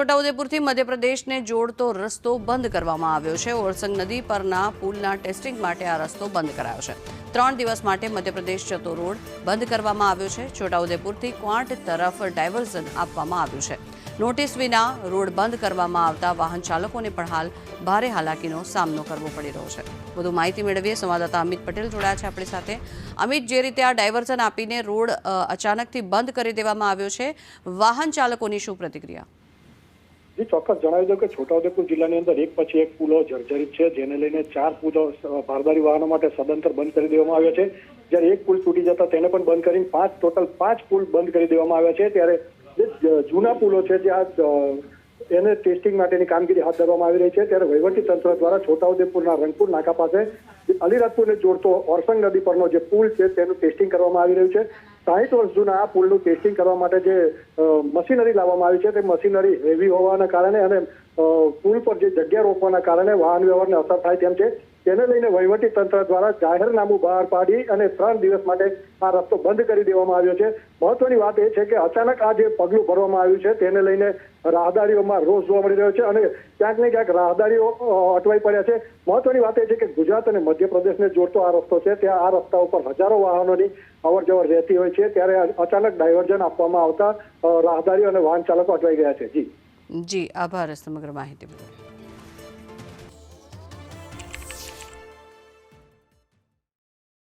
છોટાઉદેપુરથી મધ્યપ્રદેશને જોડતો રસ્તો બંધ કરવામાં આવ્યો છે। ઓરસંગ નદી પરના પુલના ટેસ્ટિંગ માટે આ રસ્તો બંધ કરાયો છે। 3 દિવસ માટે મધ્યપ્રદેશ જતો રોડ બંધ કરવામાં આવ્યો છે। છોટાઉદેપુરથી ક્વાંટ તરફ ડાયવર્ઝન આપવામાં આવ્યું છે। નોટિસ વિના રોડ બંધ કરવામાં આવતા વાહન ચાલકોને પણ હાલ ભારે હાલાકીનો સામનો કરવો પડી રહ્યો છે। વધુ માહિતી મેળવીએ સંવાદદાતા અમિત પટેલ જોડાયા છે આપણી સાથે। અમિત, જે રીતે આ ડાયવર્ઝન આપીને રોડ અચાનકથી બંધ કરી દેવામાં આવ્યો છે, વાહન ચાલકોની શું પ્રતિક્રિયા? જી, ચોક્કસ જણાવી દઉં કે છોટાઉદેપુર જિલ્લાની અંદર એક પછી એક પુલો જર્જરિત છે, જેને લઈને 4 પુલો ભારદારી વાહનો માટે સદંતર બંધ કરી દેવામાં આવ્યા છે। જ્યારે એક પુલ તૂટી જતા તેને પણ બંધ કરીને ટોટલ 5 પુલ બંધ કરી દેવામાં આવ્યા છે। ત્યારે જે જૂના પુલો છે ત્યાં એને ટેસ્ટિંગ માટેની કામગીરી હાથ ધરવામાં આવી રહી છે। ત્યારે વહીવટી તંત્ર દ્વારા છોટાઉદેપુરના રંગપુર નાકા પાસે અલીરાજપુરને જોડતો ઓરસંગ નદી પરનો જે પુલ છે તેનું ટેસ્ટિંગ કરવામાં આવી રહ્યું છે। 60 વર્ષ જૂના આ પુલનું ટેસ્ટિંગ કરવા માટે જે મશીનરી લાવવામાં આવી છે તે મશીનરી હેવી હોવાના કારણે અને પુલ પર જે જગ્યા રોકવાના કારણે વાહન વ્યવહારને અસર થાય તેમ છે। તેને લઈને વહીવટી તંત્ર દ્વારા જાહેરનામું બહાર પાડી અને 3 દિવસ માટે આ રસ્તો બંધ કરી દેવામાં આવ્યો છે। મહત્વની વાત એ છે કે અચાનક આ જે પગલું ભરવામાં આવ્યું છે તેને લઈને રાહદારીઓમાં રોષ જોવા મળી રહ્યો છે અને ક્યાંક ને ક્યાંક રાહદારીઓ અટવાઈ પડ્યા છે। મહત્વની વાત એ છે કે ગુજરાત અને મધ્યપ્રદેશને જોડતો આ રસ્તો છે, ત્યાં આ રસ્તા ઉપર હજારો વાહનોની અવરજવર રહેતી હોય છે। ત્યારે અચાનક ડાયવર્ઝન આપવામાં આવતા રાહદારીઓ અને વાહન ચાલકો અટવાઈ ગયા છે। જી, આભાર સમગ્ર માહિતી બદલ।